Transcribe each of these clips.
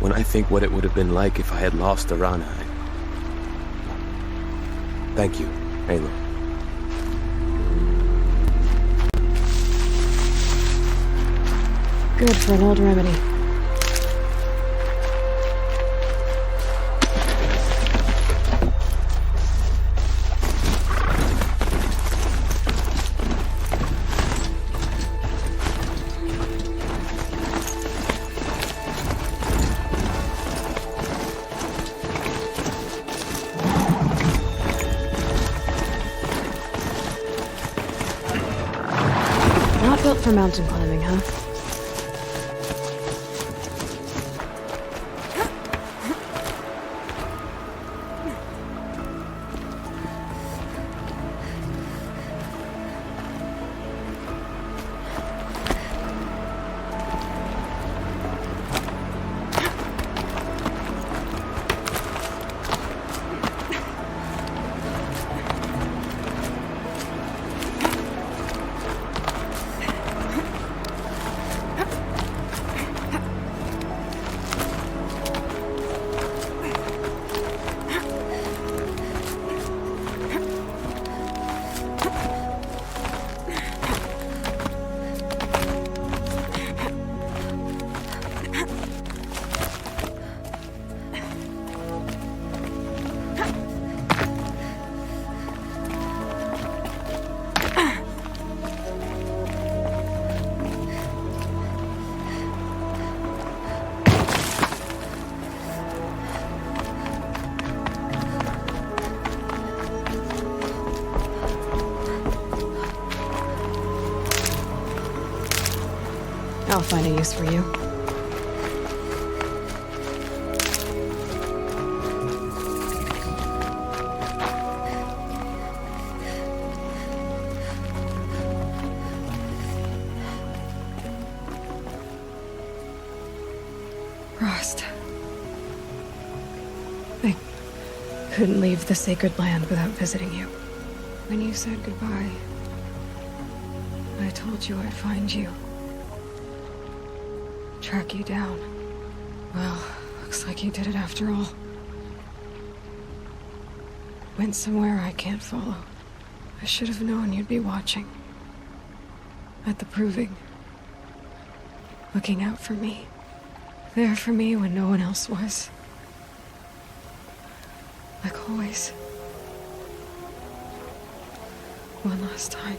when I think what it would have been like if I had lost Arana. Thank you, Aloy. Good for an old remedy. Not built for mountain climbing, huh? I'll find a use for you. Frost. I couldn't leave the sacred land without visiting you. When you said goodbye, I told you I'd find you. Track you down. Well, looks like you did it after all. Went somewhere I can't follow. I should have known you'd be watching. At the proving. Looking out for me. There for me when no one else was. Like always. One last time.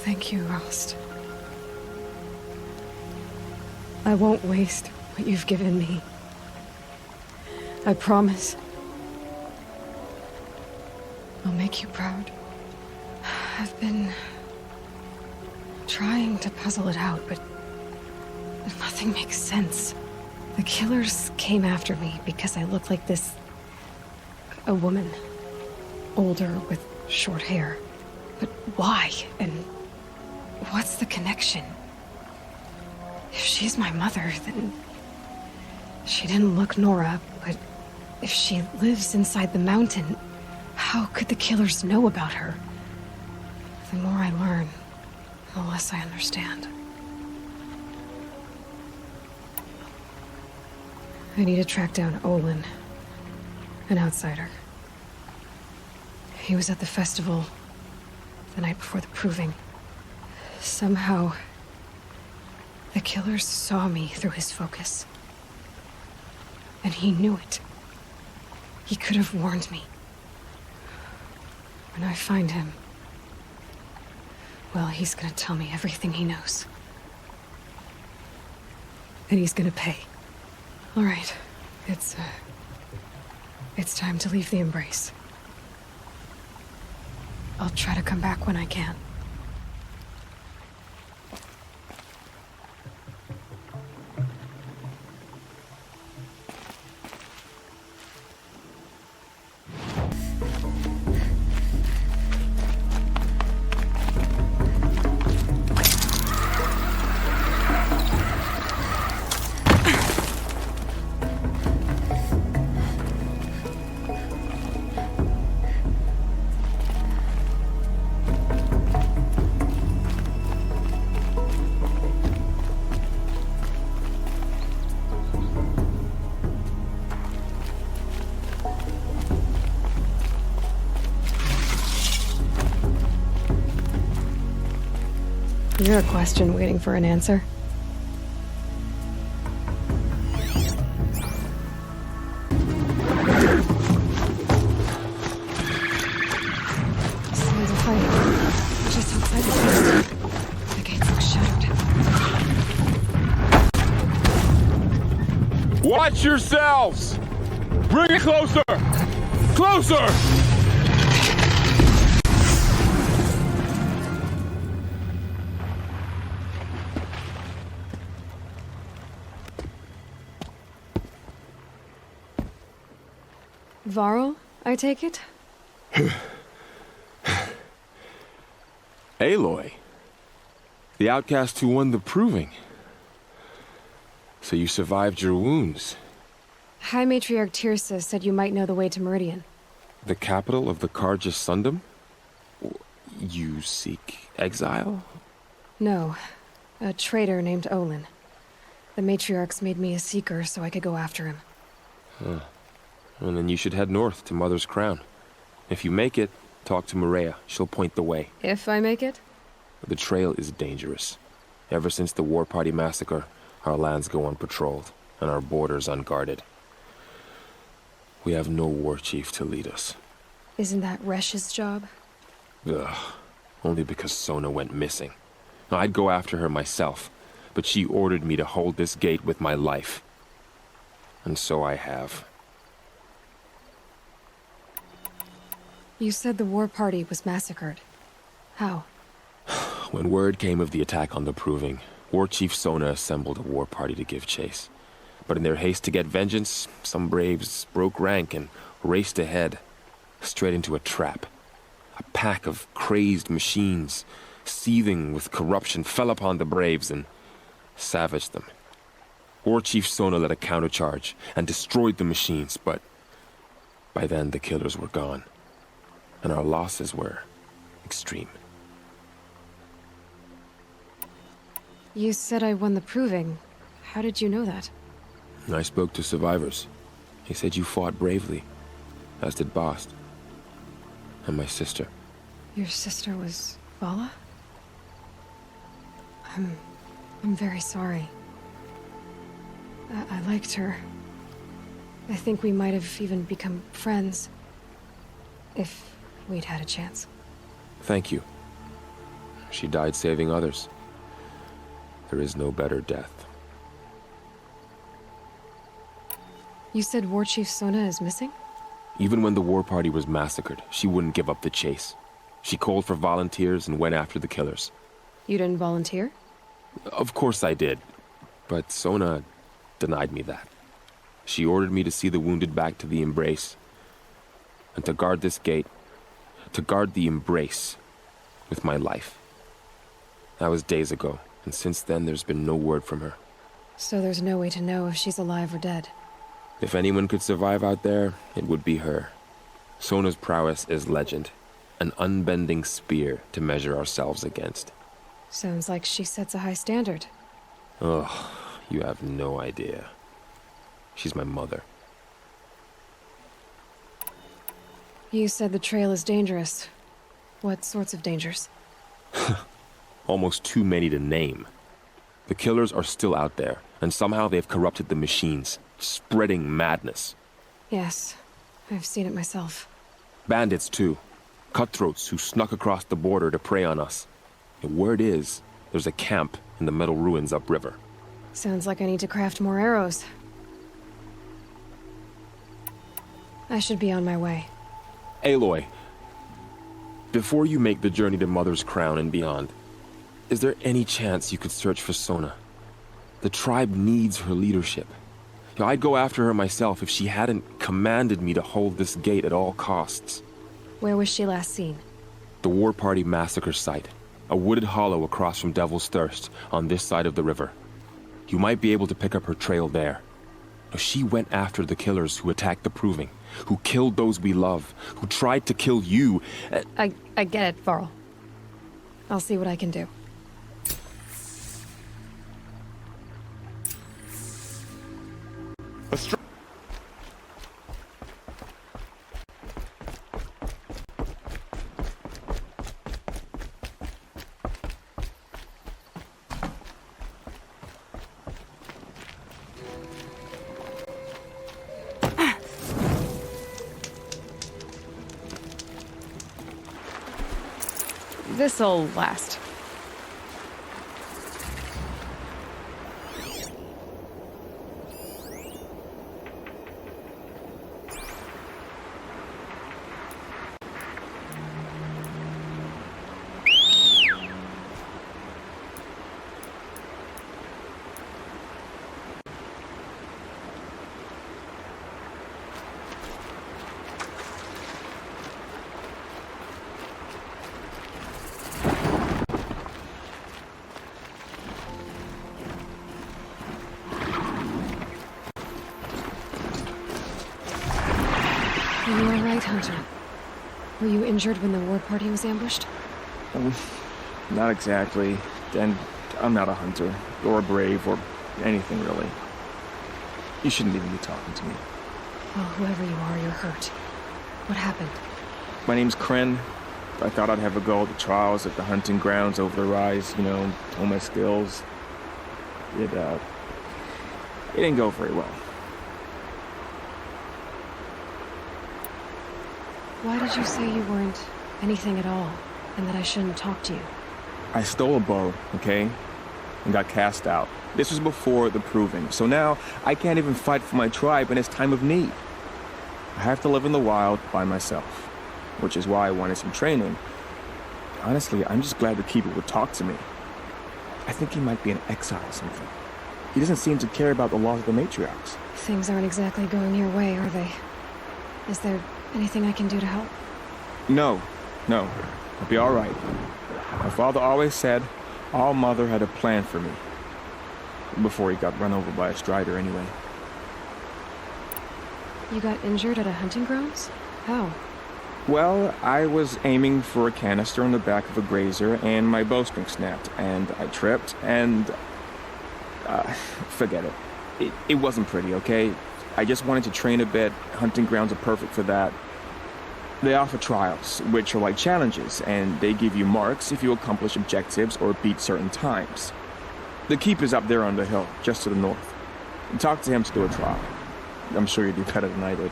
Thank you, Frost. I won't waste what you've given me. I promise. I'll make you proud. I've been trying to puzzle it out, but nothing makes sense. The killers came after me because I look like this... a woman. Older with short hair. But why? And what's the connection? If she's my mother, then... she didn't look Nora, but if she lives inside the mountain, how could the killers know about her? The more I learn, the less I understand. I need to track down Olin, an outsider. He was at the festival the night before the proving. Somehow... the killers saw me through his focus. And he knew it. He could have warned me. When I find him... well, he's gonna tell me everything he knows. And he's gonna pay. All right. It's time to leave the embrace. I'll try to come back when I can. You're a question waiting for an answer. Sounds of fighting. Just outside the post. The gates look shuttered. Watch yourselves! Bring it closer! Closer! Varl, I take it? Aloy. The outcast who won the proving. So you survived your wounds. High Matriarch Tirsa said you might know the way to Meridian. The capital of the Carja Sundom? You seek exile? No. A traitor named Olin. The Matriarchs made me a seeker so I could go after him. And then you should head north to Mother's Crown. If you make it, talk to Maria. She'll point the way. If I make it? The trail is dangerous. Ever since the War Party massacre, our lands go unpatrolled, and our borders unguarded. We have no war chief to lead us. Isn't that Resh's job? Ugh. Only because Sona went missing. I'd go after her myself, but she ordered me to hold this gate with my life. And so I have. You said the War Party was massacred. How? When word came of the attack on the Proving, War Chief Sona assembled a war party to give chase. But in their haste to get vengeance, some braves broke rank and raced ahead, straight into a trap. A pack of crazed machines, seething with corruption, fell upon the braves and savaged them. War Chief Sona led a countercharge and destroyed the machines, but by then the killers were gone, and our losses were extreme. You said I won the Proving. How did you know that? I spoke to survivors. He said you fought bravely, as did Bast. And my sister. Your sister was Vala? I'm very sorry. I liked her. I think we might have even become friends. If we'd had a chance. Thank you. She died saving others. There is no better death. You said War Chief Sona is missing? Even when the war party was massacred, she wouldn't give up the chase. She called for volunteers and went after the killers. You didn't volunteer? Of course I did, but Sona denied me that. She ordered me to see the wounded back to the Embrace, and to guard this gate, to guard the Embrace with my life. That was days ago, and since then there's been no word from her. So there's no way to know if she's alive or dead. If anyone could survive out there, it would be her. Sona's prowess is legend, an unbending spear to measure ourselves against. Sounds like she sets a high standard. Ugh, you have no idea. She's my mother. You said the trail is dangerous. What sorts of dangers? Almost too many to name. The killers are still out there, and somehow they've corrupted the machines, spreading madness. Yes, I've seen it myself. Bandits, too. Cutthroats who snuck across the border to prey on us. The word is, there's a camp in the metal ruins upriver. Sounds like I need to craft more arrows. I should be on my way. Aloy, before you make the journey to Mother's Crown and beyond, is there any chance you could search for Sona? The tribe needs her leadership. I'd go after her myself if she hadn't commanded me to hold this gate at all costs. Where was she last seen? The War Party massacre site. A wooded hollow across from Devil's Thirst, on this side of the river. You might be able to pick up her trail there. She went after the killers who attacked the Proving, who killed those we love, who tried to kill you. I get it, Varl. I'll see what I can do. This'll last. Are you all right, Hunter? Were you injured when the war party was ambushed? Not exactly. And I'm not a hunter, or a brave, or anything really. You shouldn't even be talking to me. Well, whoever you are, you're hurt. What happened? My name's Kren. I thought I'd have a go at the trials at the hunting grounds over the rise, you know, hone my skills. It didn't go very well. Why did you say you weren't anything at all, and that I shouldn't talk to you? I stole a bow, okay? And got cast out. This was before the proving, so now I can't even fight for my tribe in its time of need. I have to live in the wild by myself, which is why I wanted some training. Honestly, I'm just glad the Keeper would talk to me. I think he might be in exile or something. He doesn't seem to care about the laws of the matriarchs. Things aren't exactly going your way, are they? Is there anything I can do to help? No. I'll be all right. My father always said All Mother had a plan for me. Before he got run over by a strider anyway. You got injured at a hunting grounds? How? Well, I was aiming for a canister on the back of a grazer, and my bowstring snapped, and I tripped, and... forget it. It wasn't pretty, okay? I just wanted to train a bit. Hunting grounds are perfect for that. They offer trials, which are like challenges, and they give you marks if you accomplish objectives or beat certain times. The Keeper's up there on the hill, just to the north. Talk to him to do a trial. I'm sure you'd do better than I did.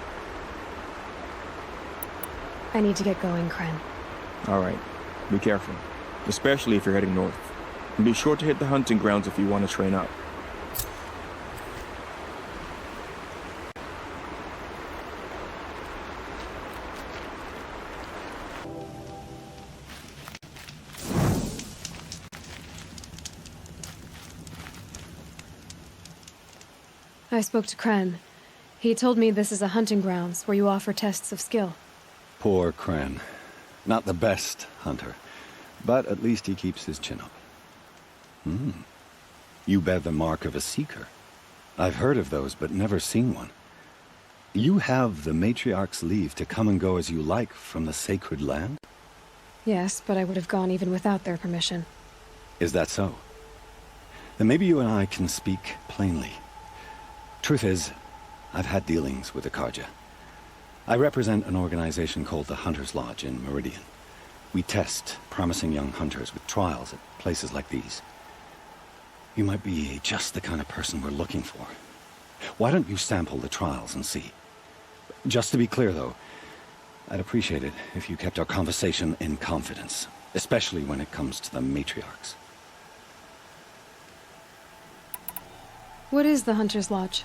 I need to get going, Kren. All right. Be careful. Especially if you're heading north. And be sure to hit the hunting grounds if you want to train up. I spoke to Kren. He told me this is a hunting grounds where you offer tests of skill. Poor Kren. Not the best hunter, but at least he keeps his chin up. You bear the mark of a seeker. I've heard of those, but never seen one. You have the matriarch's leave to come and go as you like from the sacred land? Yes, but I would have gone even without their permission. Is that so? Then maybe you and I can speak plainly. Truth is, I've had dealings with the Carja. I represent an organization called the Hunter's Lodge in Meridian. We test promising young hunters with trials at places like these. You might be just the kind of person we're looking for. Why don't you sample the trials and see? Just to be clear, though, I'd appreciate it if you kept our conversation in confidence, especially when it comes to the matriarchs. What is the Hunter's Lodge?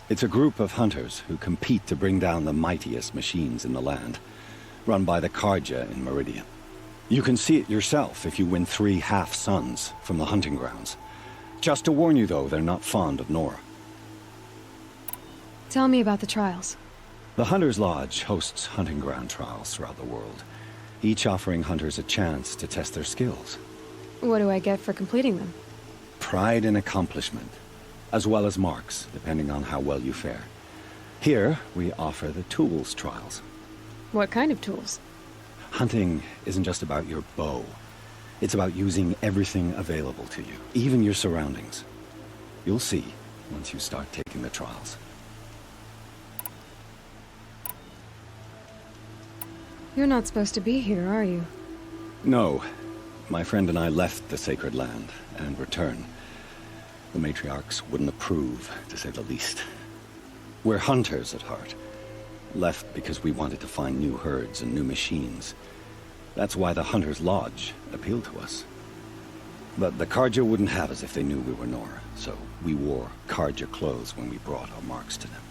It's a group of hunters who compete to bring down the mightiest machines in the land, run by the Carja in Meridian. You can see it yourself if you win 3 half-suns from the hunting grounds. Just to warn you, though, they're not fond of Nora. Tell me about the trials. The Hunter's Lodge hosts hunting ground trials throughout the world, each offering hunters a chance to test their skills. What do I get for completing them? Pride in accomplishment, as well as marks, depending on how well you fare. Here, we offer the tools trials. What kind of tools? Hunting isn't just about your bow. It's about using everything available to you, even your surroundings. You'll see once you start taking the trials. You're not supposed to be here, are you? No. My friend and I left the sacred land and returned. The matriarchs wouldn't approve, to say the least. We're hunters at heart. Left because we wanted to find new herds and new machines. That's why the Hunter's Lodge appealed to us. But the Carja wouldn't have us if they knew we were Nora, so we wore Carja clothes when we brought our marks to them.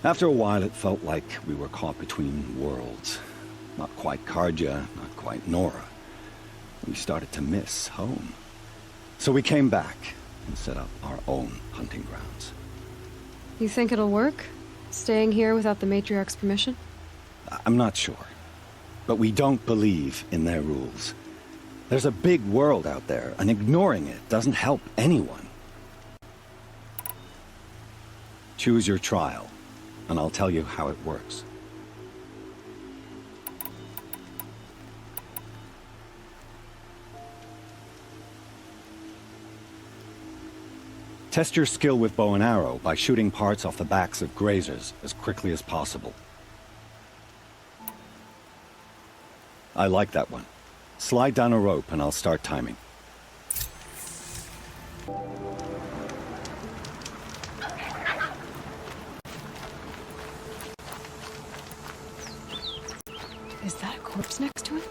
After a while, it felt like we were caught between worlds. Not quite Carja, not quite Nora. We started to miss home. So we came back and set up our own hunting grounds. You think it'll work? Staying here without the matriarch's permission? I'm not sure. But we don't believe in their rules. There's a big world out there, and ignoring it doesn't help anyone. Choose your trial, and I'll tell you how it works. Test your skill with bow and arrow by shooting parts off the backs of grazers as quickly as possible. I like that one. Slide down a rope and I'll start timing. Is that a corpse next to him?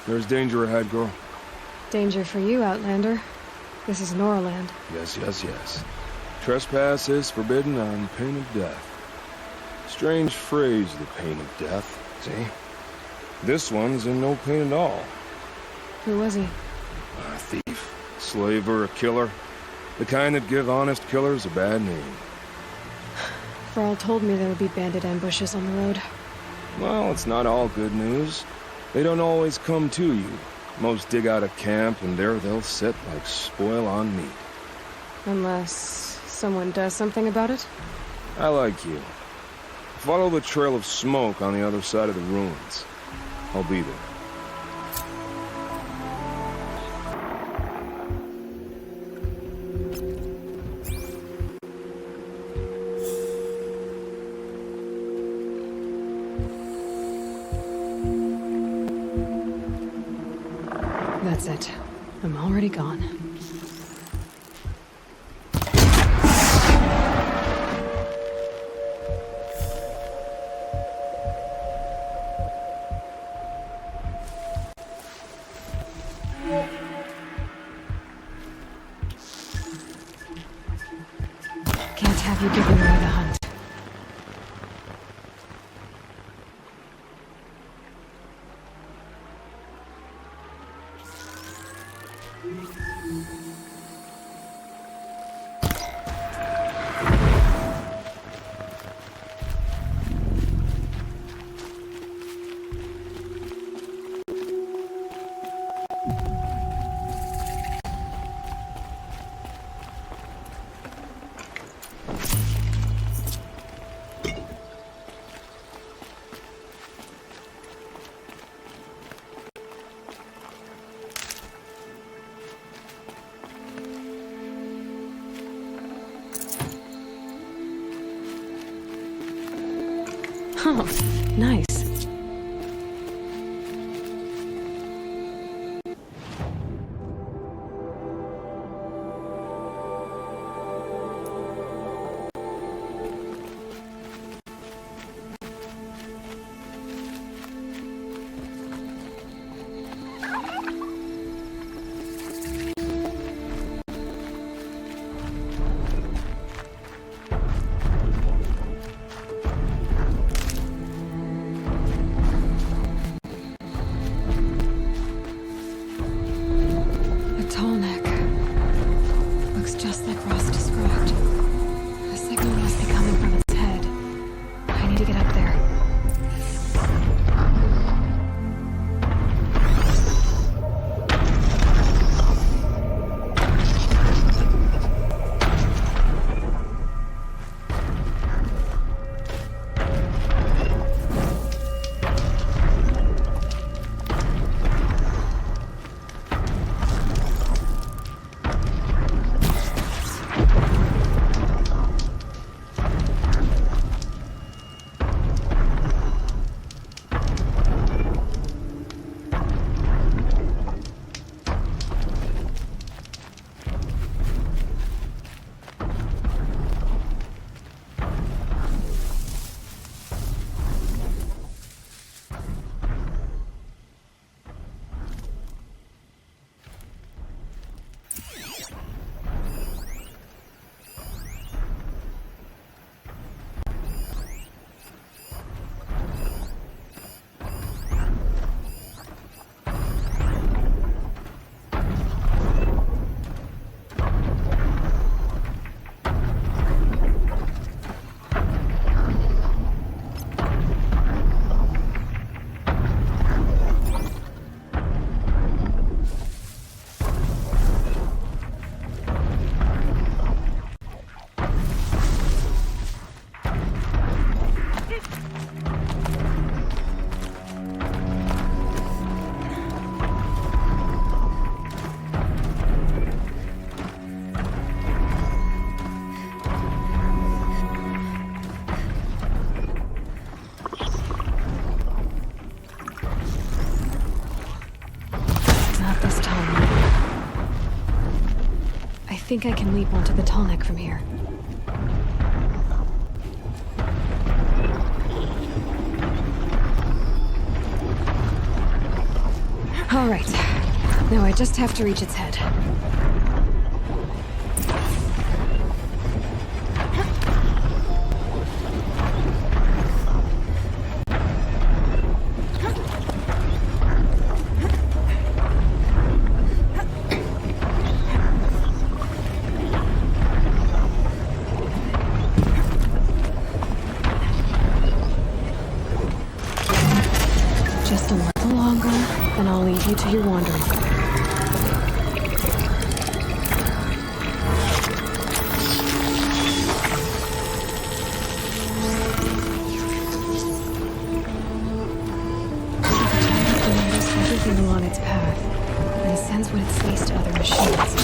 There's danger ahead, girl. Danger for you, Outlander. This is Noraland. Yes, yes, yes. Trespass is forbidden on pain of death. Strange phrase, the pain of death, see? This one's in no pain at all. Who was he? A thief, slaver, a killer. The kind that give honest killers a bad name. Thrall told me there would be bandit ambushes on the road. Well, it's not all good news. They don't always come to you. Most dig out a camp, and there they'll sit like spoil on meat. Unless someone does something about it? I like you. Follow the trail of smoke on the other side of the ruins. I'll be there. That's it. I'm already gone. Can't have you giving away the hunt. Oh, nice. think I can leap onto the tall neck from here. All right. Now I just have to reach its head. Just a little longer, then I'll leave you to your wandering. Notice everything along its path, and sends what it sees to other machines.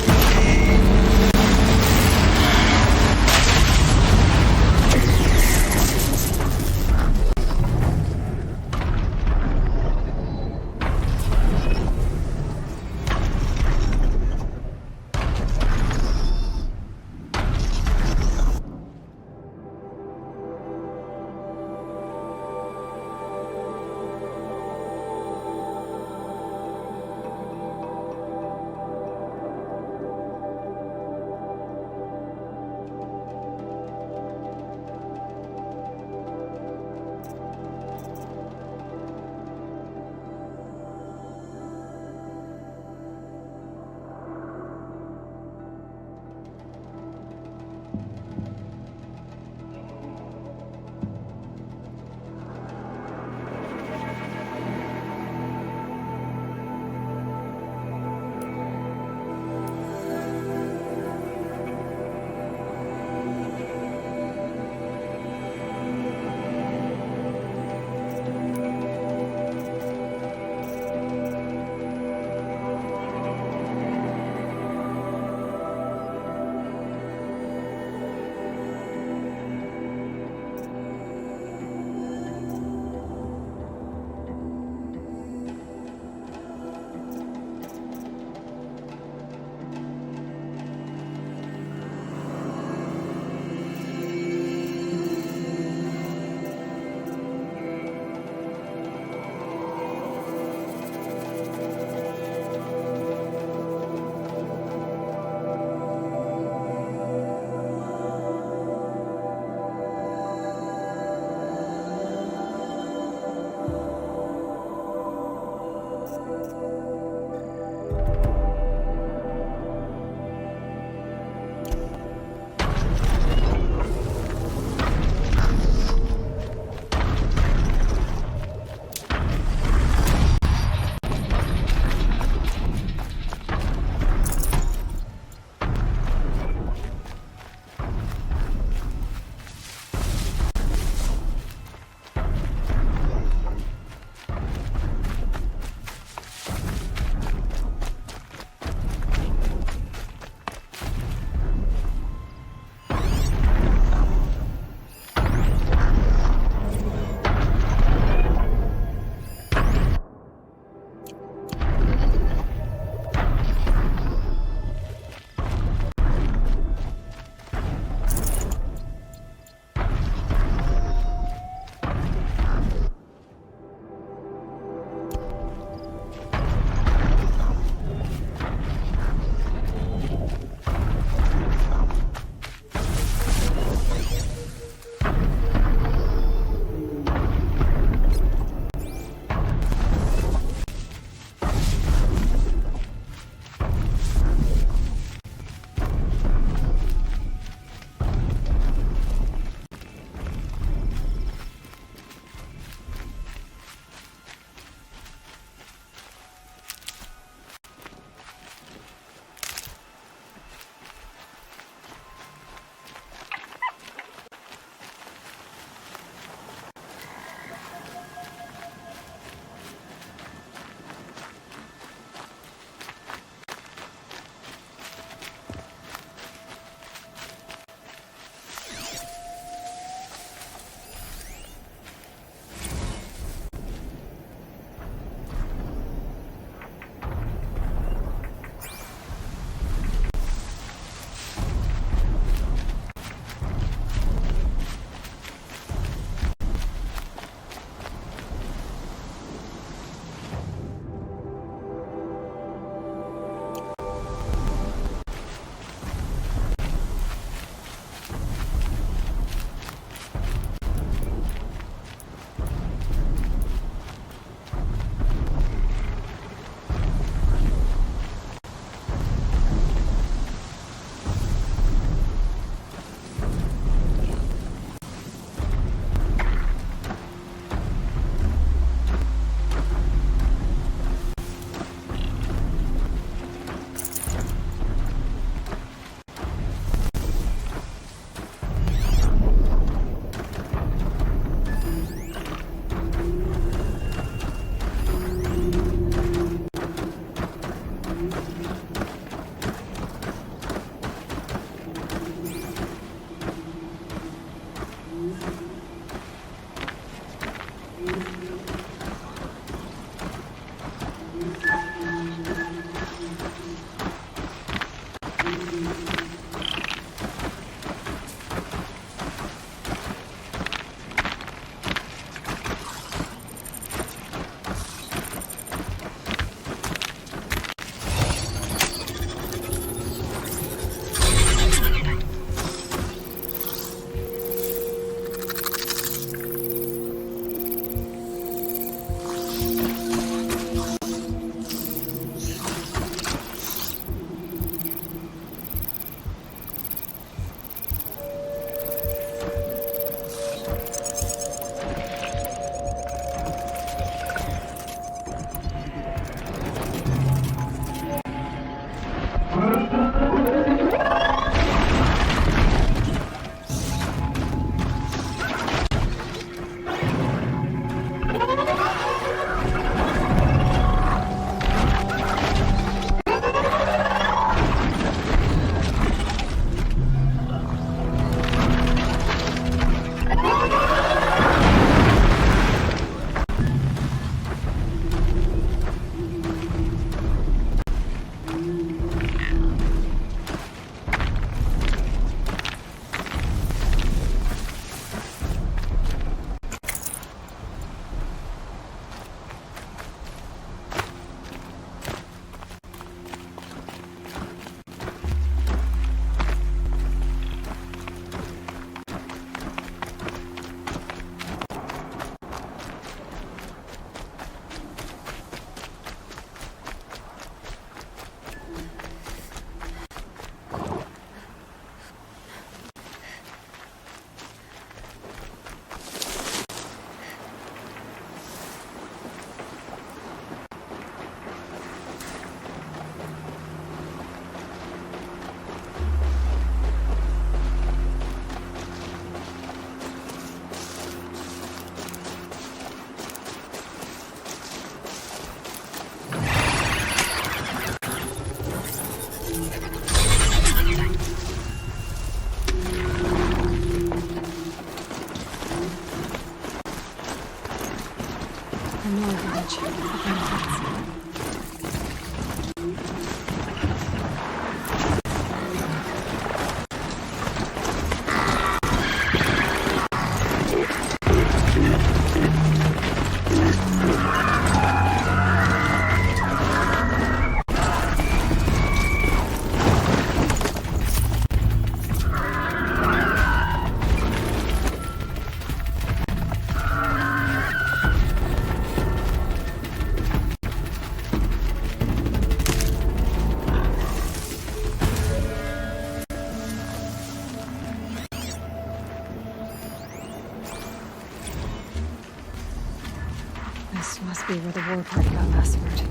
must be where the war party got massacred.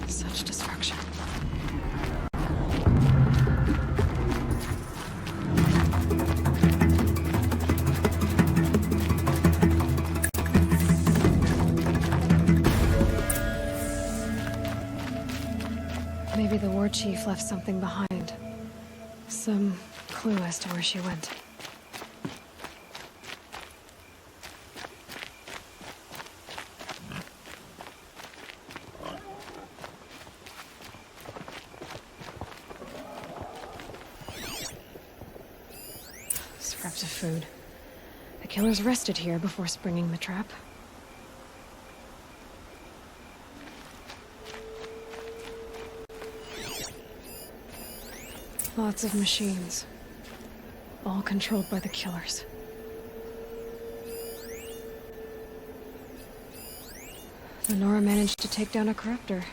Such destruction. Maybe the war chief left something behind. Some clue as to where she went. Scraps of food. The killers rested here before springing the trap. Lots of machines. All controlled by the killers. Lenora managed to take down a corruptor.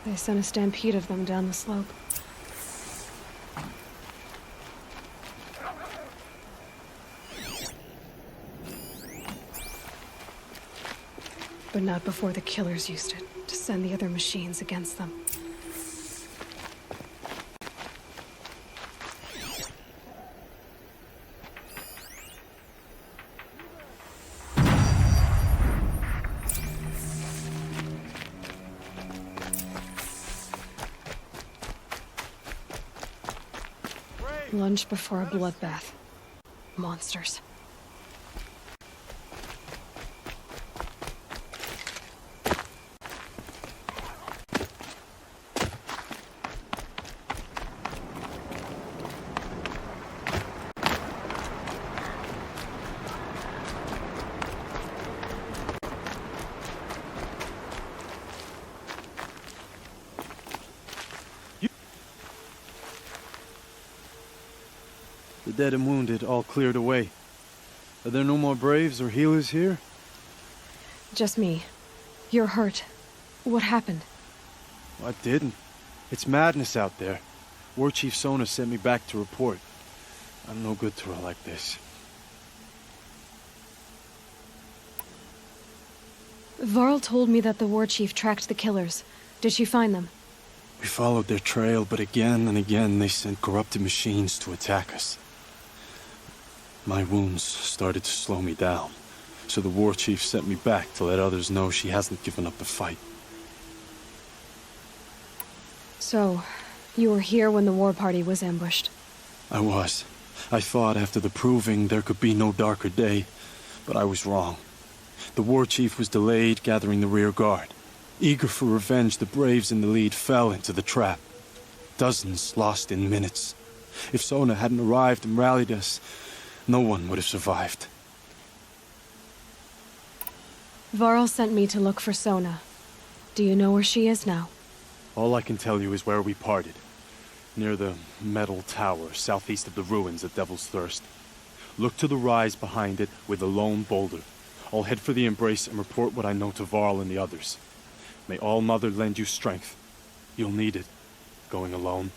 They sent a stampede of them down the slope. But not before the killers used it to send the other machines against them. Lunch before a bloodbath. Monsters. The dead and wounded all cleared away. Are there no more braves or healers here? Just me. You're hurt. What happened? I didn't. It's madness out there. War Chief Sona sent me back to report. I'm no good to her like this. Varl told me that the war chief tracked the killers. Did she find them? We followed their trail, but again and again they sent corrupted machines to attack us. My wounds started to slow me down, so the war chief sent me back to let others know she hasn't given up the fight. So, you were here when the war party was ambushed? I was. I thought after the proving there could be no darker day, but I was wrong. The war chief was delayed gathering the rear guard. Eager for revenge, the braves in the lead fell into the trap. Dozens lost in minutes. If Sona hadn't arrived and rallied us, no one would have survived. Varl sent me to look for Sona. Do you know where she is now? All I can tell you is where we parted. Near the metal tower, southeast of the ruins at Devil's Thirst. Look to the rise behind it with a lone boulder. I'll head for the embrace and report what I know to Varl and the others. May All Mother lend you strength. You'll need it, going alone.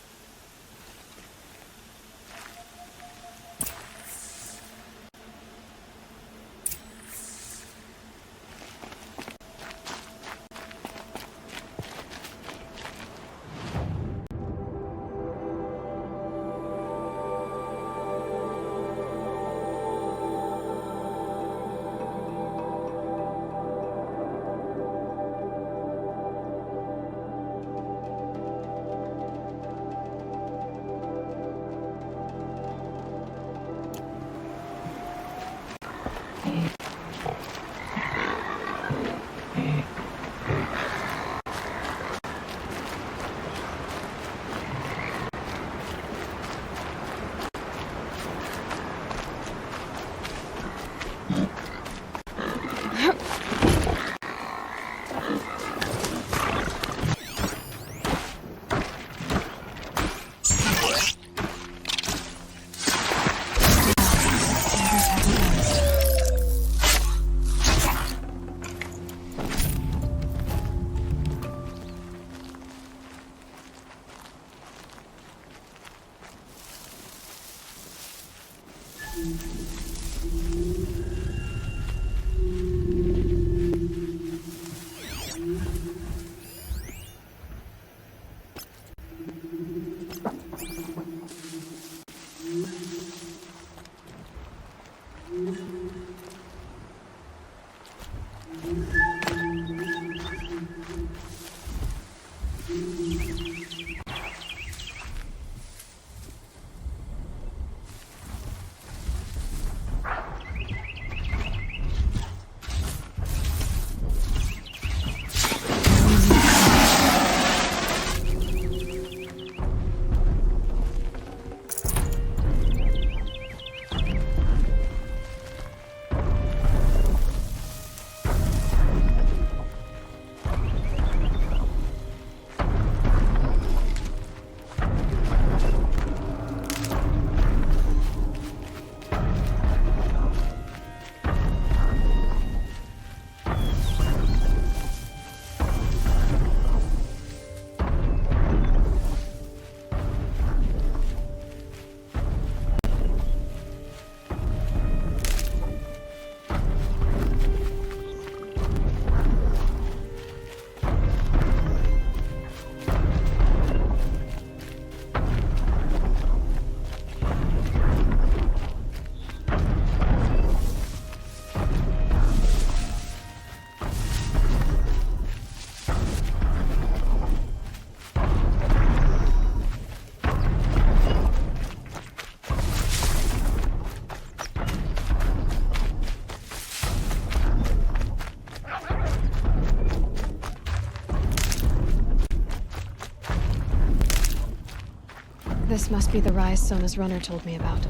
This must be the rise Sona's runner told me about.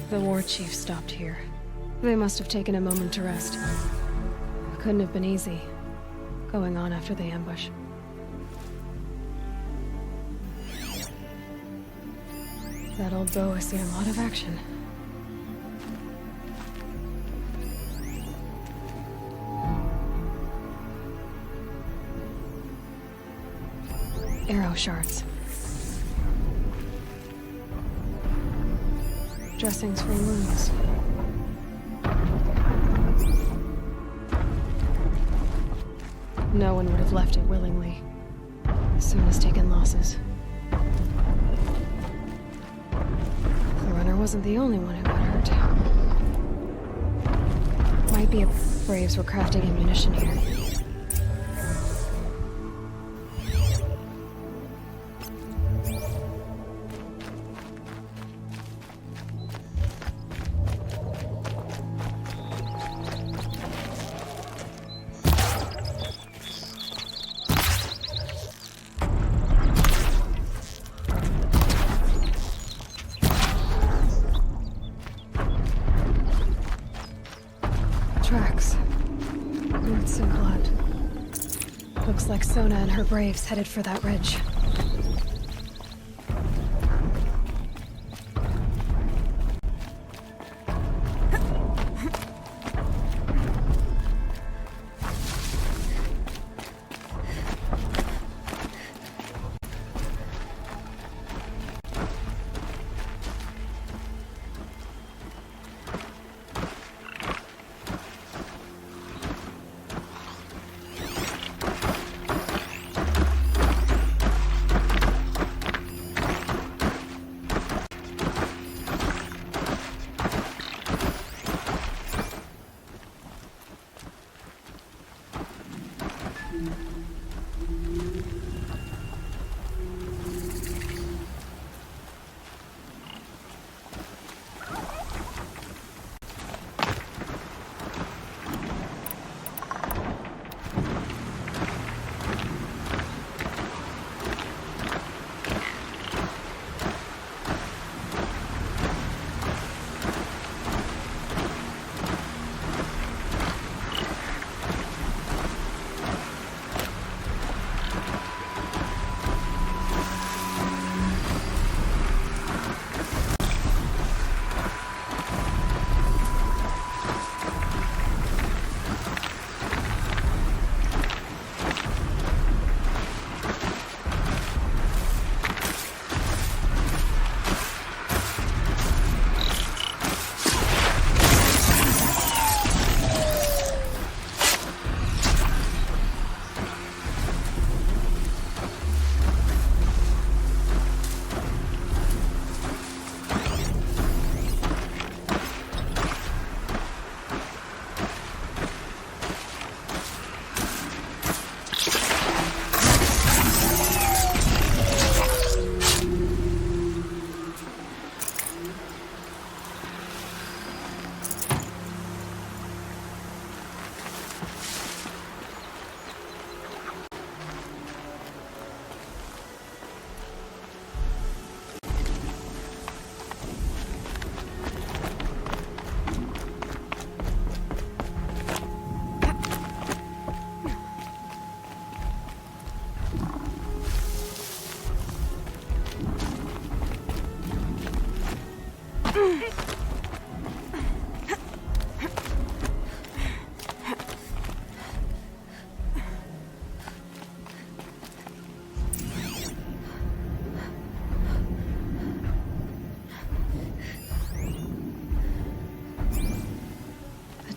The war chief stopped here. They must have taken a moment to rest. Couldn't have been easy, going on after the ambush. That old bow has seen a lot of action. Arrow shards. Dressings for wounds. No one would have left it willingly. Sona's taken losses. The runner wasn't the only one who got hurt. Might be Braves were crafting ammunition here. Tracks. Roots and blood. Looks like Sona and her braves headed for that ridge.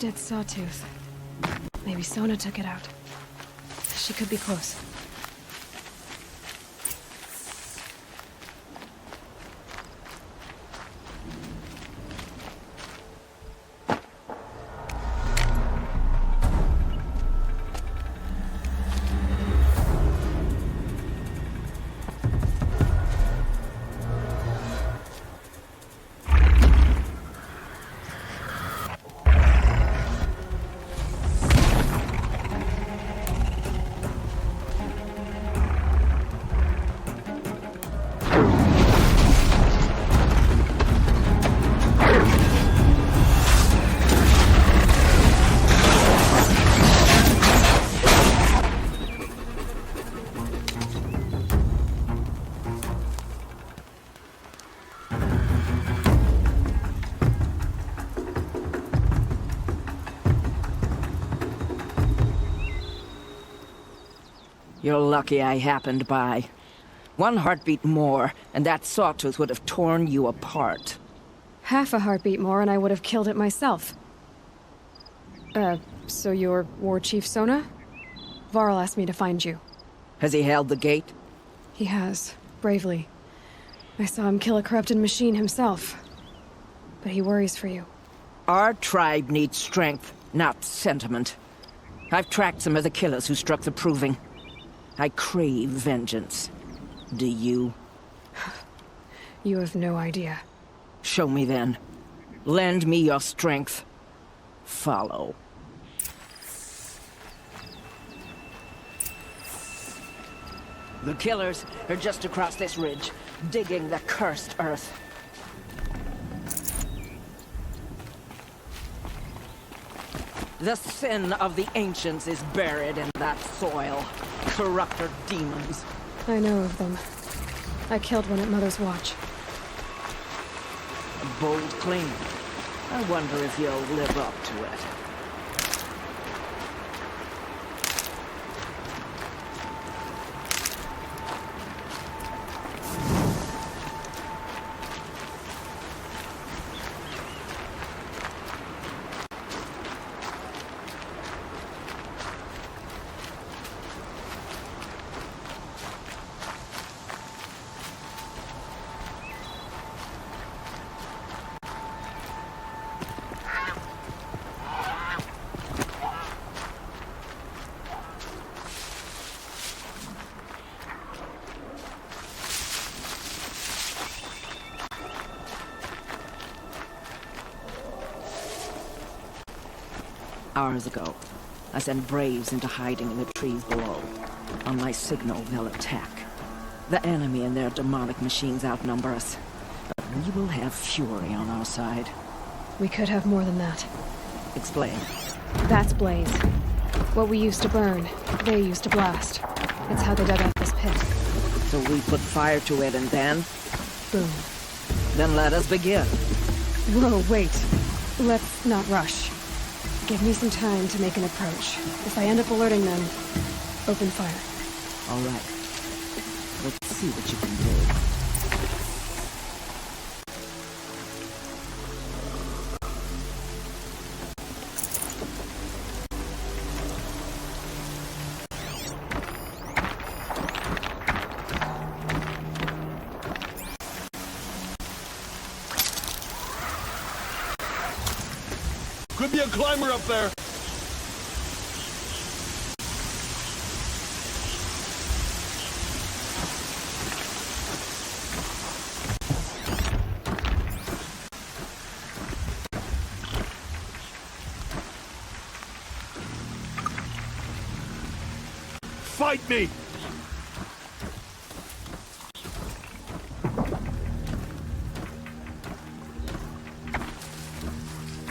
dead sawtooth. Maybe Sona took it out. She could be close. You're lucky I happened by. One heartbeat more, and that sawtooth would have torn you apart. Half a heartbeat more and I would have killed it myself. So you're War Chief Sona? Varl asked me to find you. Has he held the gate? He has, bravely. I saw him kill a corrupted machine himself. But he worries for you. Our tribe needs strength, not sentiment. I've tracked some of the killers who struck the Proving. I crave vengeance. Do you? You have no idea. Show me then. Lend me your strength. Follow. The killers are just across this ridge, digging the cursed earth. The sin of the ancients is buried in that soil. Corrupter demons. I know of them. I killed one at Mother's Watch. A bold claim. I wonder if you'll live up to it. Hours ago, I sent Braves into hiding in the trees below. On my signal, they'll attack. The enemy and their demonic machines outnumber us. But we will have fury on our side. We could have more than that. Explain. That's Blaze. What we used to burn, they used to blast. That's how they dug out this pit. So we put fire to it and then? Boom. Then let us begin. Whoa, wait. Let's not rush. Give me some time to make an approach. If I end up alerting them, open fire. All right. Let's see what you can do. Could be a climber up there. Fight me!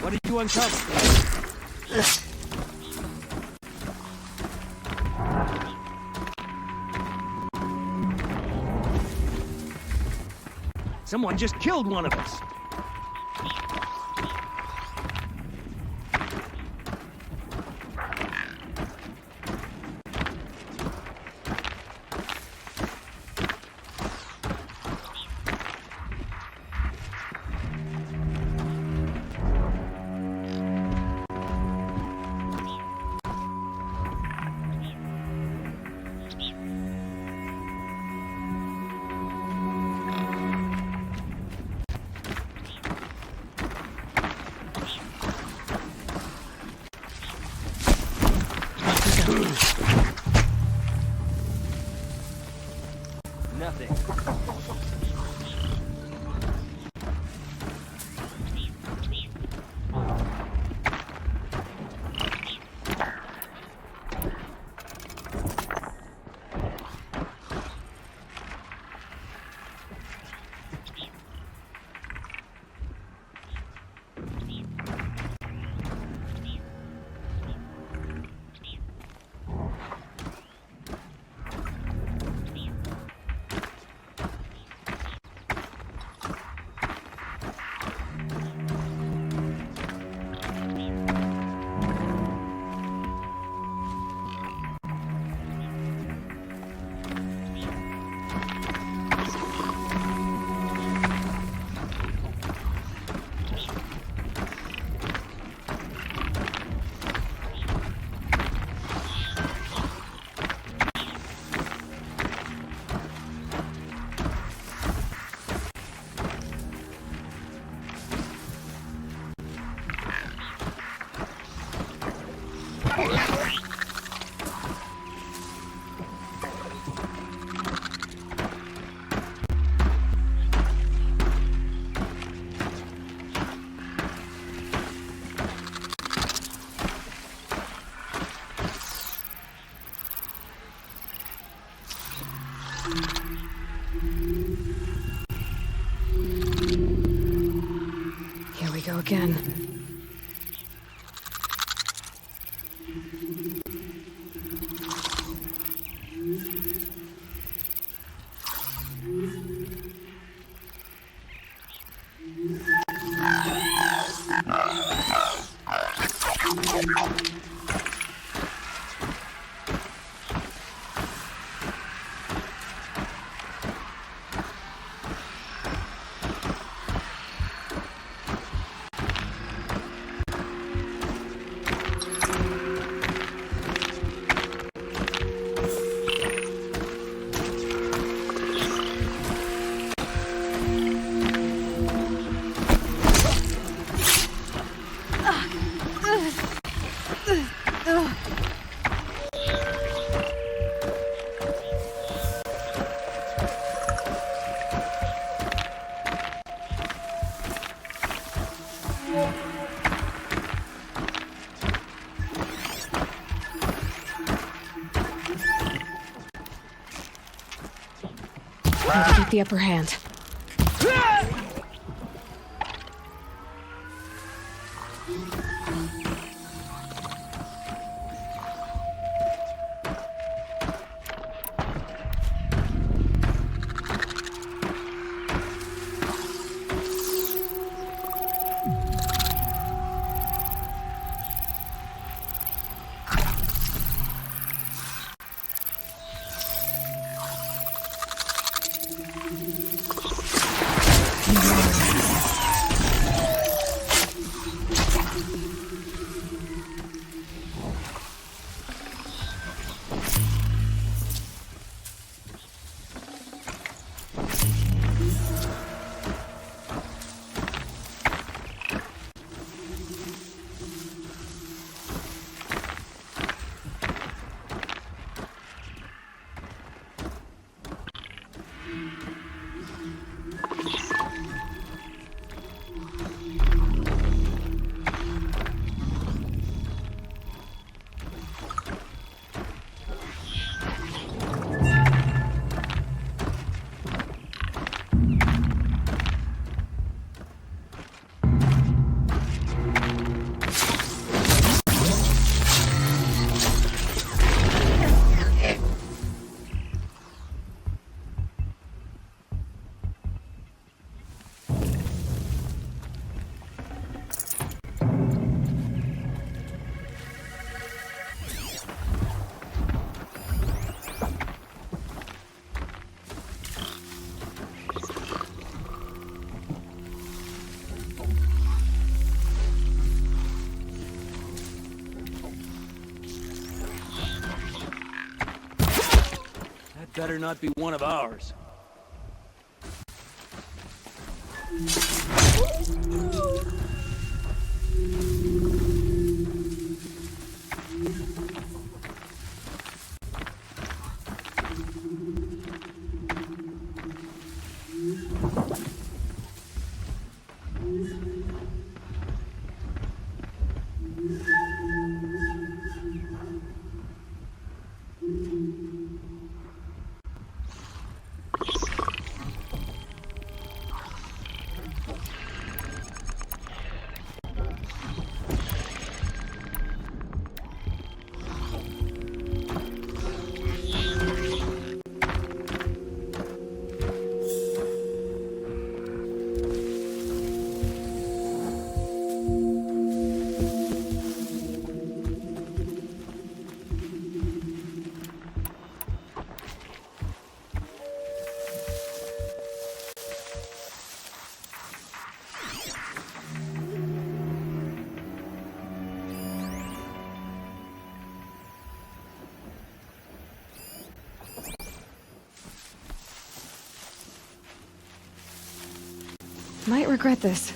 What did you uncover? Someone just killed one of us. Here we go again. Need to get the upper hand. Better not be one of ours. Might regret this.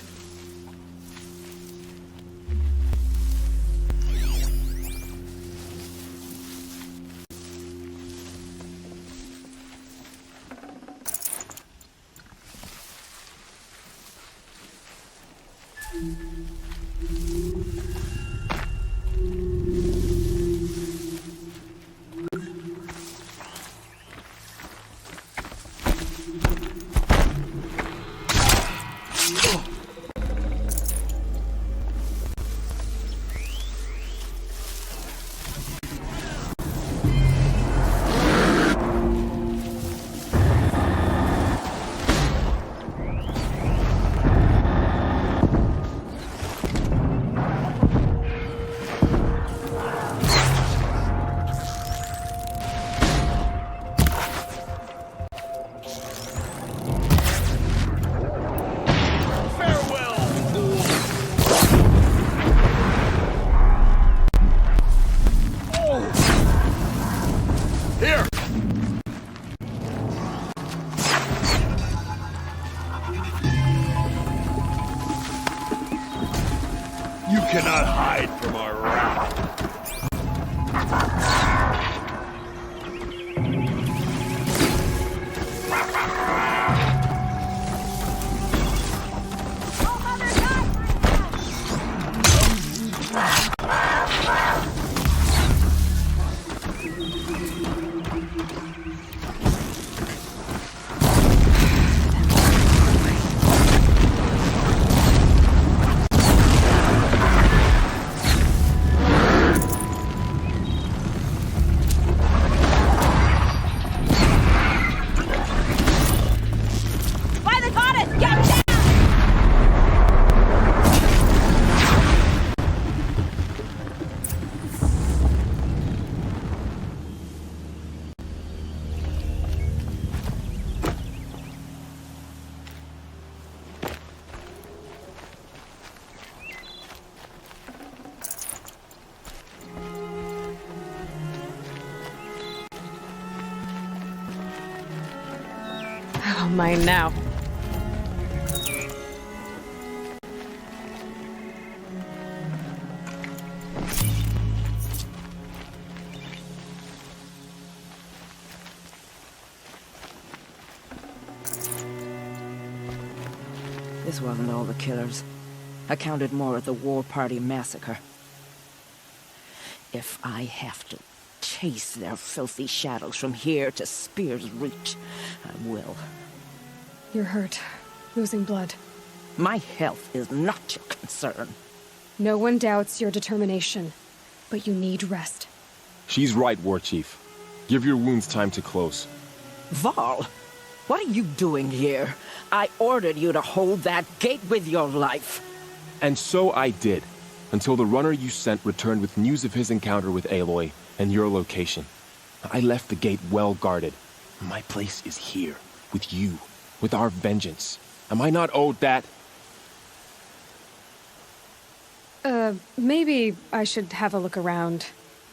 All mine now. This wasn't all the killers. I counted more at the War Party massacre. If I have to chase their filthy shadows from here to Spear's Reach, I will. You're hurt. Losing blood. My health is not your concern. No one doubts your determination, but you need rest. She's right, War Chief. Give your wounds time to close. Varl, what are you doing here? I ordered you to hold that gate with your life. And so I did, until the runner you sent returned with news of his encounter with Aloy and your location. I left the gate well guarded. My place is here, with you, with our vengeance. Am I not owed that? Maybe I should have a look around.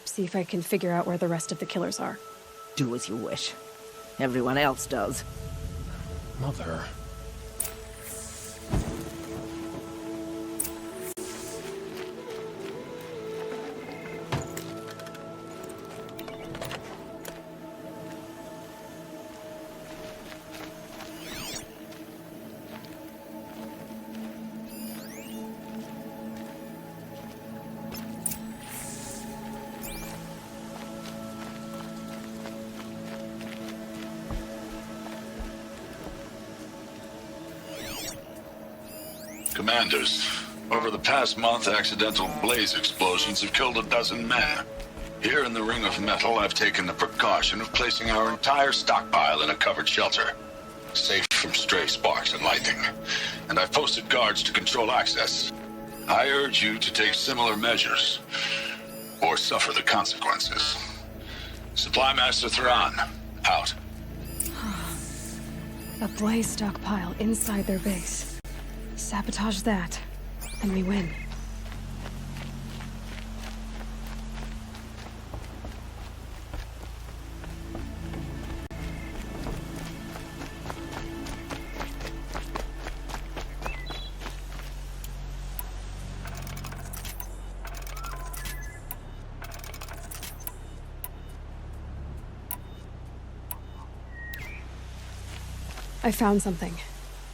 See if I can figure out where the rest of the killers are. Do as you wish. Everyone else does. Mother... Commanders, over the past month, accidental blaze explosions have killed a dozen men. Here in the Ring of Metal, I've taken the precaution of placing our entire stockpile in a covered shelter, safe from stray sparks and lightning, and I've posted guards to control access. I urge you to take similar measures, or suffer the consequences. Supply Master Thran, out. A blaze stockpile inside their base. Sabotage that, and we win. I found something.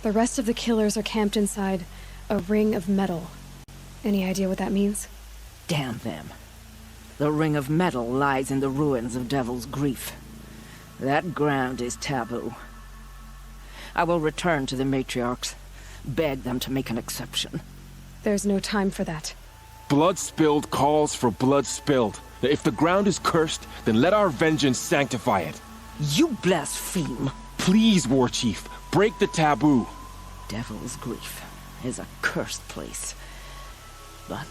The rest of the killers are camped inside a ring of metal. Any idea what that means? Damn them. The Ring of Metal lies in the ruins of Devil's Grief. That ground is taboo. I will return to the matriarchs, beg them to make an exception. There's no time for that. Blood spilled calls for blood spilled. If the ground is cursed, then let our vengeance sanctify it. You blaspheme. Please, War Chief, break the taboo. Devil's Grief is a cursed place. But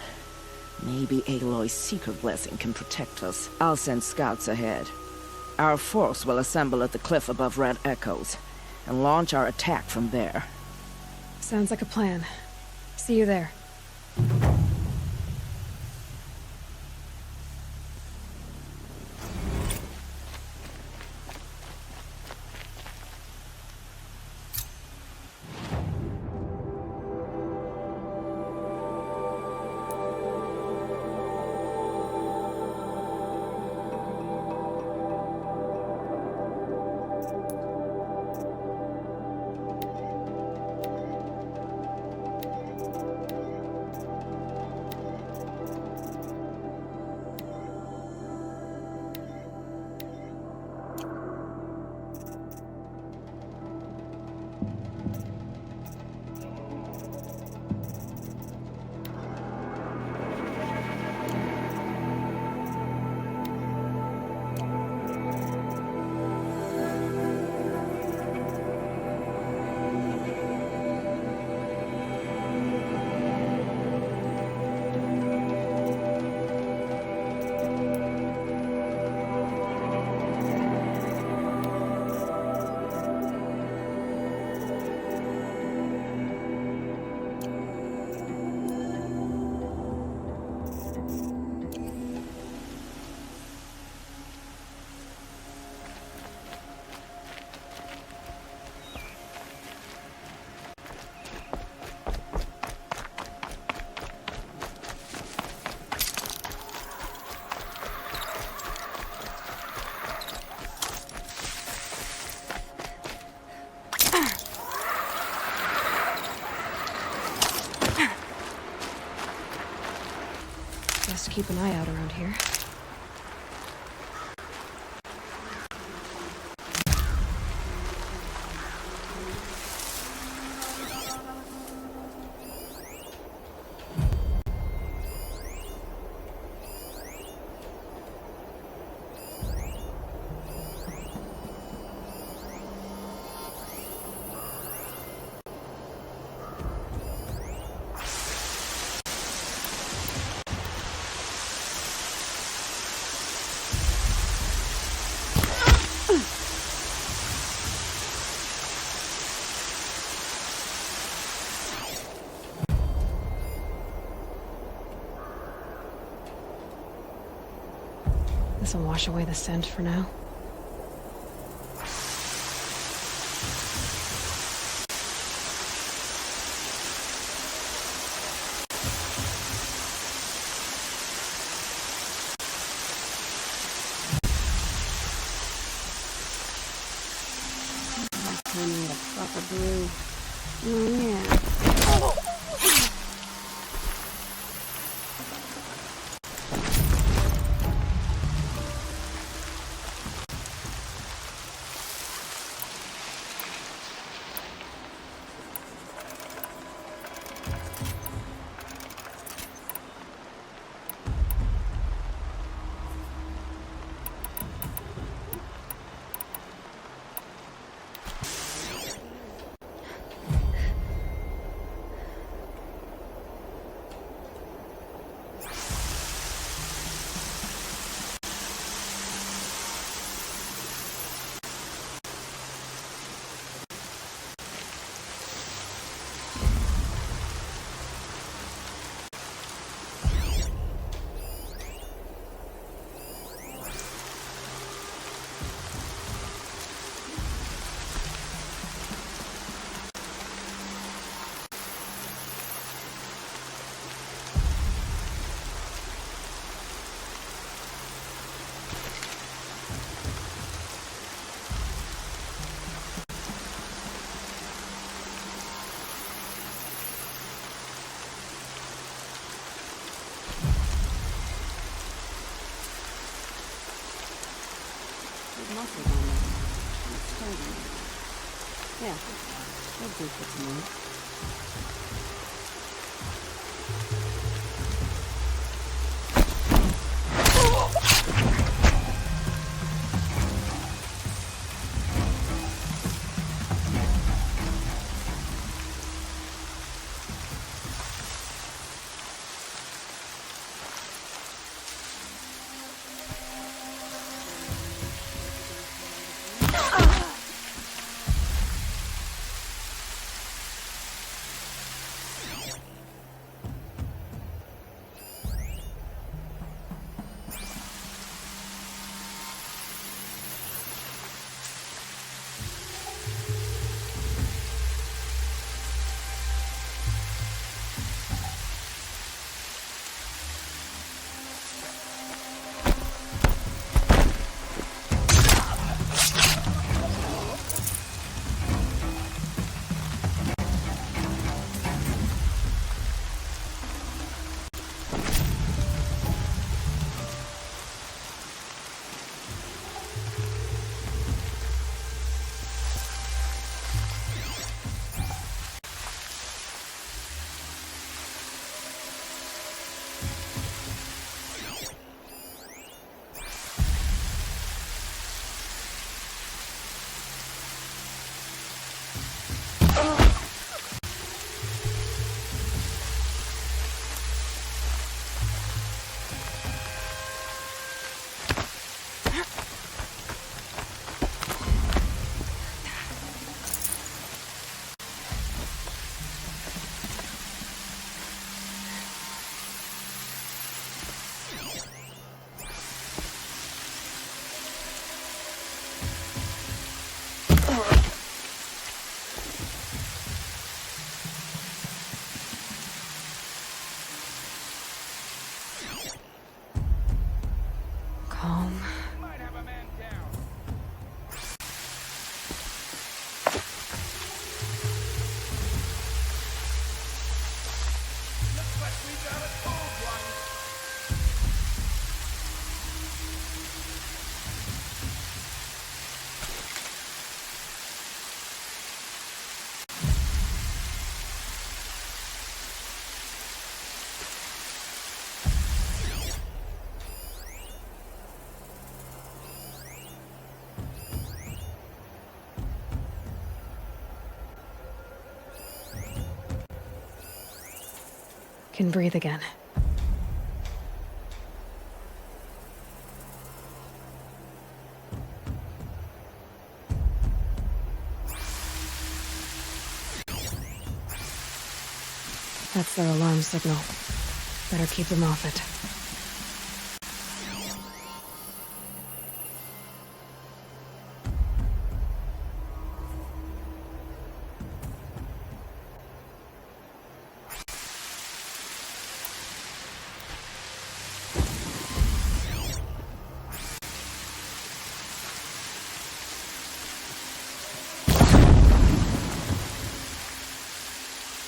maybe Aloy's secret blessing can protect us. I'll send scouts ahead. Our force will assemble at the cliff above Red Echoes, and launch our attack from there. Sounds like a plan. See you there. keep an eye out around here. This'll wash away the scent for now. I need a proper brew. Oh, yeah. Muscles on it. It's sturdy. Yeah, that'll do for tonight. can breathe again. That's their alarm signal. Better keep them off it.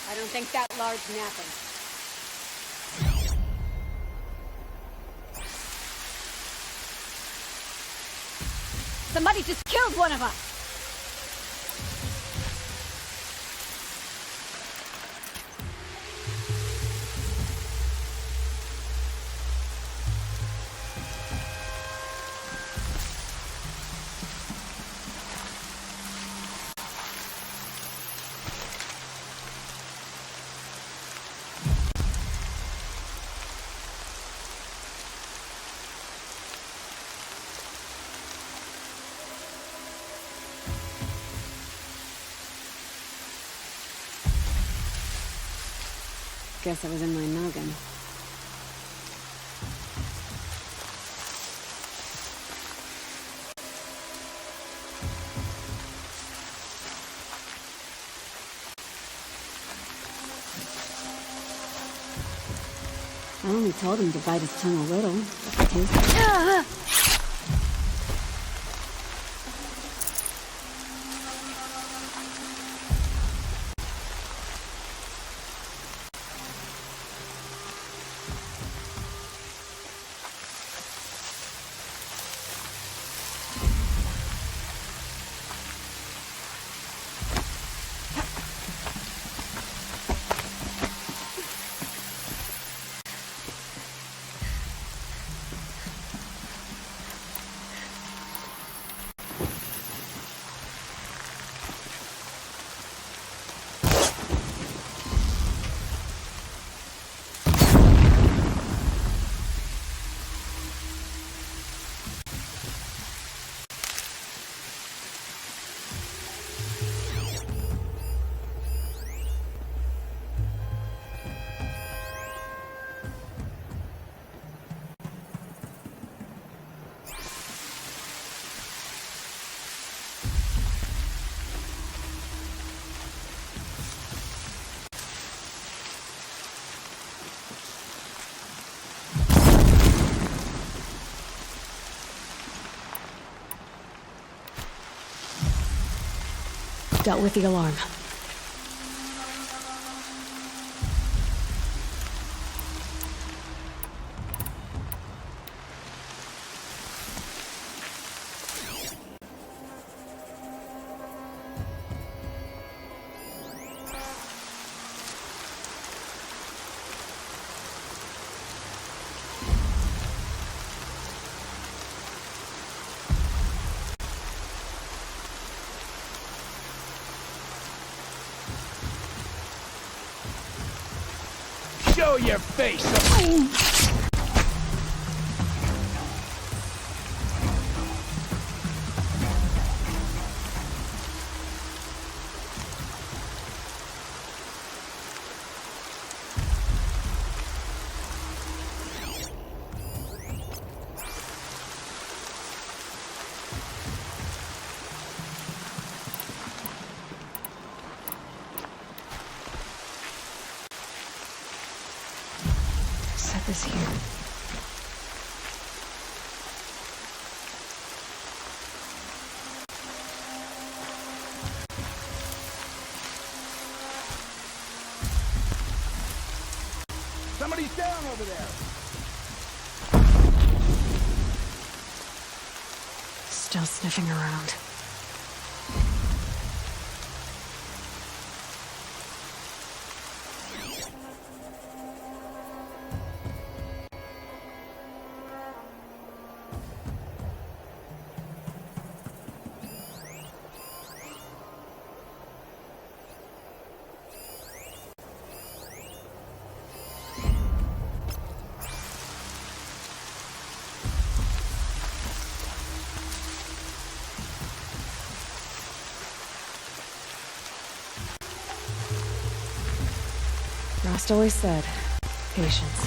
I don't think that large napping. Somebody just killed one of us! Guess I was in my noggin. I only told him to bite his tongue a little. Dealt with the alarm. Show your face! Set this here. Somebody's down over there! Still sniffing around. Frost always said, patience.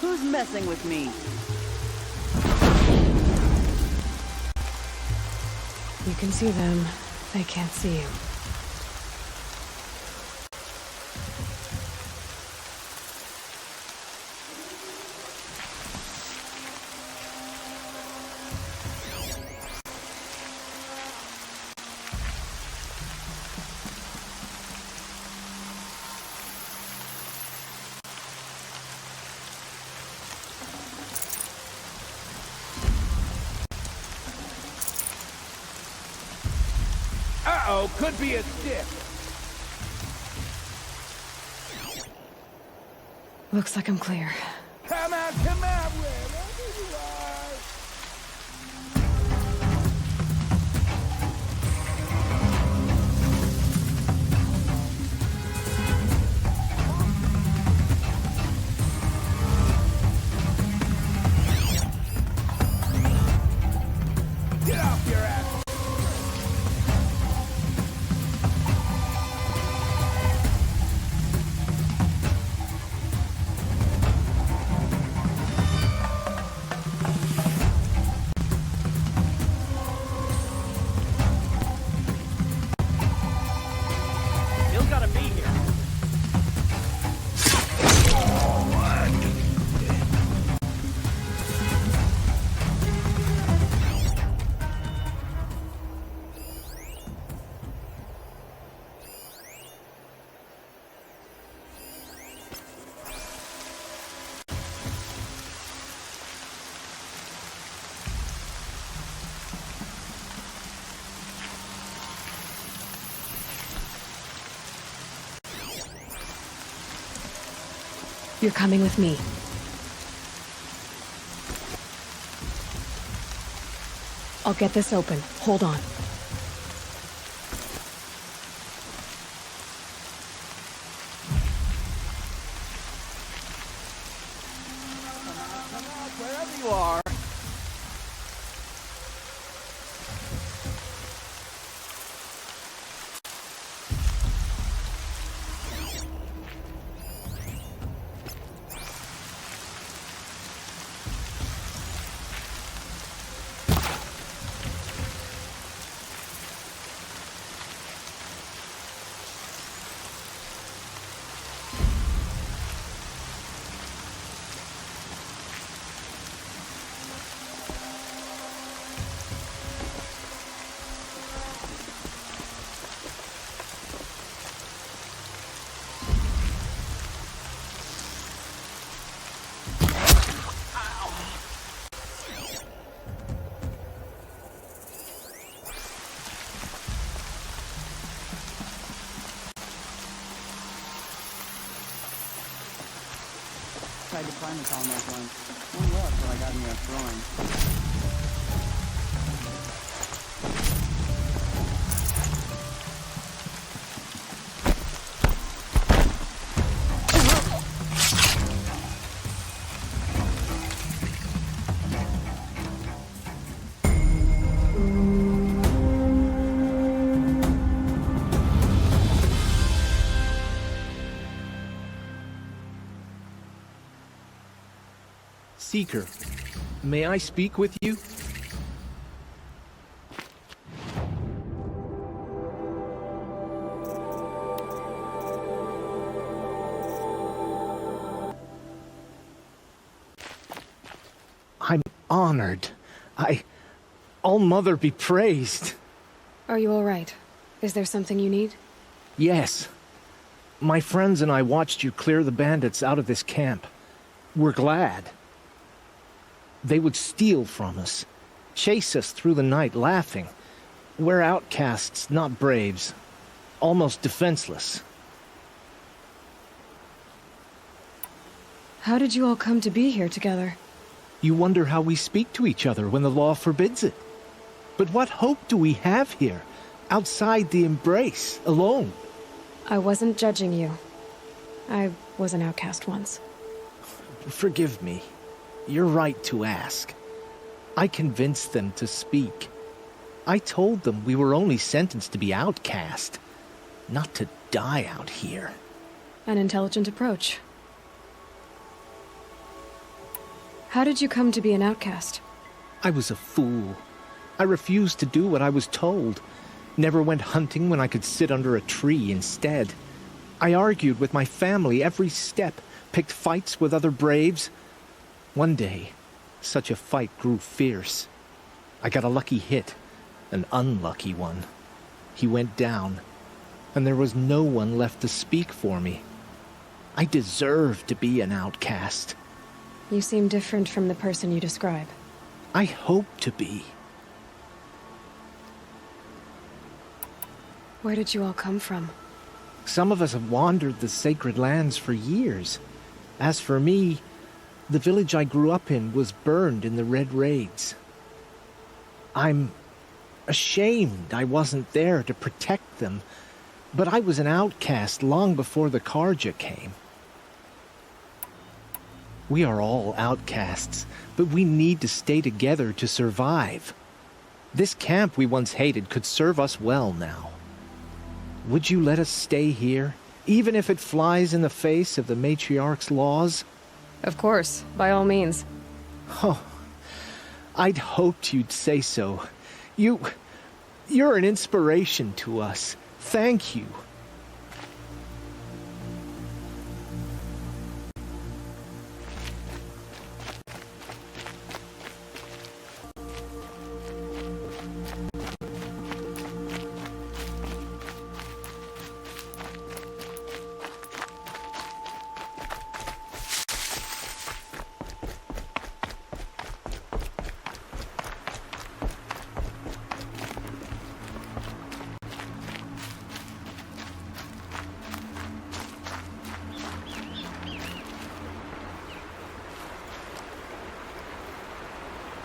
Who's messing with me? You can see them. They can't see you. Uh-oh, could be a stick. Looks like I'm clear. Come out, wherever you are. Get off your ass. You're coming with me. I'll get this open. Hold on. Wherever you are. Tried to climb the column once. One luck till I got me a throwing. Seeker, may I speak with you? I'm honored. All-Mother be praised. Are you all right? Is there something you need? Yes. My friends and I watched you clear the bandits out of this camp. We're glad. They would steal from us, chase us through the night laughing. We're outcasts, not braves. Almost defenseless. How did you all come to be here together? You wonder how we speak to each other when the law forbids it. But what hope do we have here, outside the embrace, alone? I wasn't judging you. I was an outcast once. Forgive me. You're right to ask. I convinced them to speak. I told them we were only sentenced to be outcast, not to die out here. An intelligent approach. How did you come to be an outcast? I was a fool. I refused to do what I was told. Never went hunting when I could sit under a tree instead. I argued with my family every step, picked fights with other braves. One day, such a fight grew fierce. I got a lucky hit, an unlucky one. He went down, and there was no one left to speak for me. I deserved to be an outcast. You seem different from the person you describe. I hope to be. Where did you all come from? Some of us have wandered the sacred lands for years. As for me, the village I grew up in was burned in the Red Raids. I'm ashamed I wasn't there to protect them, but I was an outcast long before the Carja came. We are all outcasts, but we need to stay together to survive. This camp we once hated could serve us well now. Would you let us stay here, even if it flies in the face of the matriarch's laws? Of course, by all means. Oh, I'd hoped you'd say so. You're an inspiration to us. Thank you.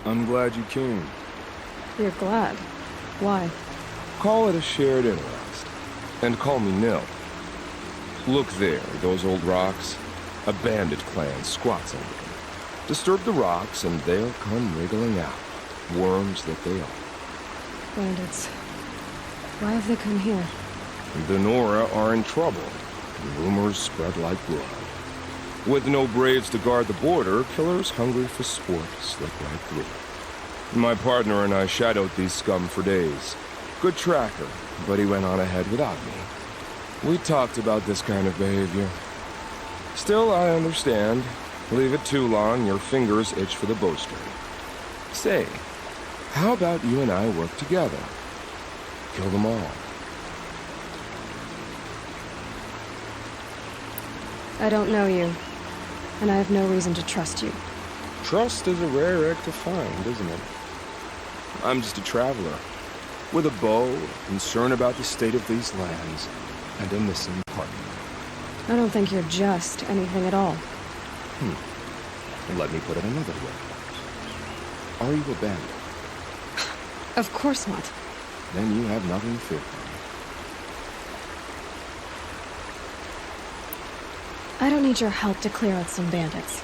I'm glad you came. You're glad. Why? Call it a shared interest. And call me Nil. Look there, those old rocks. A bandit clan squats under them. Disturb the rocks and they'll come wriggling out. Worms that they are. Bandits. Why have they come here? The Nora are in trouble. Rumors spread like blood. With no braves to guard the border, killers hungry for sport slip right through. My partner and I shadowed these scum for days. Good tracker, but he went on ahead without me. We talked about this kind of behavior. Still, I understand. Leave it too long, your fingers itch for the bowstring. Say, how about you and I work together? Kill them all. I don't know you, and I have no reason to trust you. Trust is a rare egg to find, isn't it? I'm just a traveler, with a bow, concerned about the state of these lands, and a missing partner. I don't think you're just anything at all. Let me put it another way. Are you a bandit? Of course not. Then you have nothing to fear from me. I don't need your help to clear out some bandits.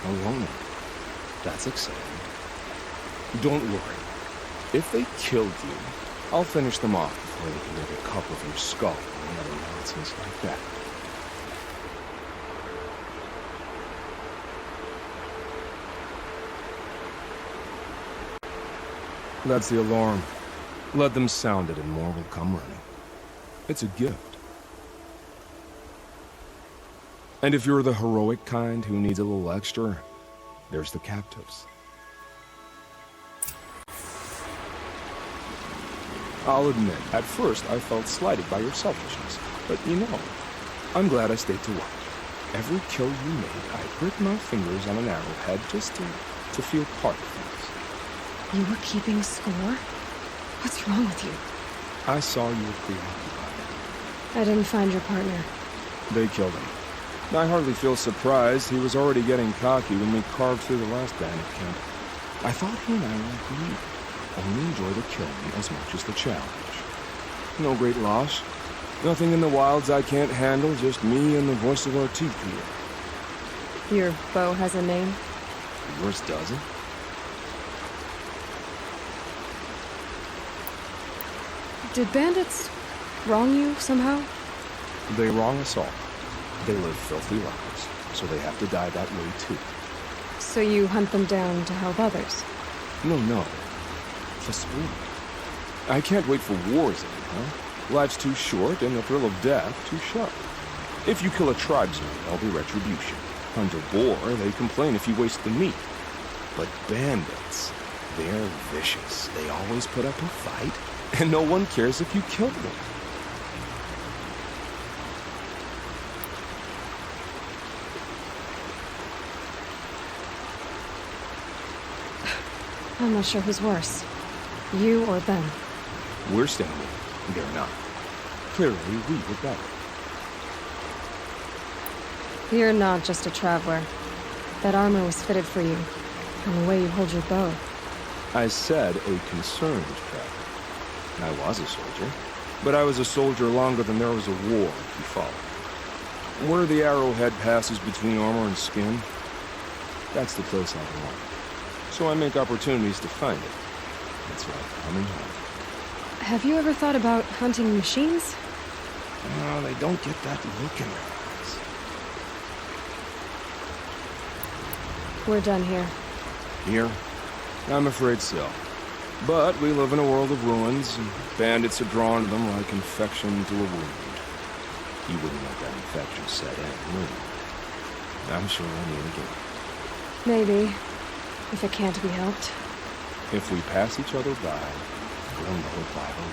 Alone. That's exciting. Don't worry. If they killed you, I'll finish them off before they can make a cup of your skull and other nonsense like that. That's the alarm. Let them sound it and more will come running. It's a gift. And if you're the heroic kind who needs a little extra, there's the captives. I'll admit, at first I felt slighted by your selfishness, but you know, I'm glad I stayed to watch. Every kill you made, I pricked my fingers on an arrowhead just to feel part of things. You were keeping score? What's wrong with you? I saw you were preoccupied. I didn't find your partner. They killed him. I hardly feel surprised. He was already getting cocky when we carved through the last bandit camp. I thought he and I were agreed. Only enjoy the killing as much as the challenge. No great loss. Nothing in the wilds I can't handle, just me and the voice of our teeth here. Your bow has a name? Yours doesn't? Did bandits wrong you somehow? They wrong us all. They live filthy lives, so they have to die that way too. So you hunt them down to help others? No. For sport. I can't wait for wars anyhow. Life's too short and the thrill of death too sharp. If you kill a tribesman, there'll be retribution. Hunt a boar, they complain if you waste the meat. But bandits, they're vicious. They always put up a fight, and no one cares if you kill them. I'm not sure who's worse. You or them. We're standing. They're not. Clearly, we were better. You're not just a traveler. That armor was fitted for you. And the way you hold your bow. I said a concerned traveler. I was a soldier. But I was a soldier longer than there was a war, if you follow. Where the arrowhead passes between armor and skin, that's the place I belong. So I make opportunities to find it. It's like coming home. Have you ever thought about hunting machines? No, they don't get that look in their eyes. We're done here. Here? I'm afraid so. But we live in a world of ruins, and bandits are drawn to them like infection to a wound. You wouldn't let that infection set in, would you? I'm sure I need again. Maybe. If it can't be helped. If we pass each other by, we'll know it by the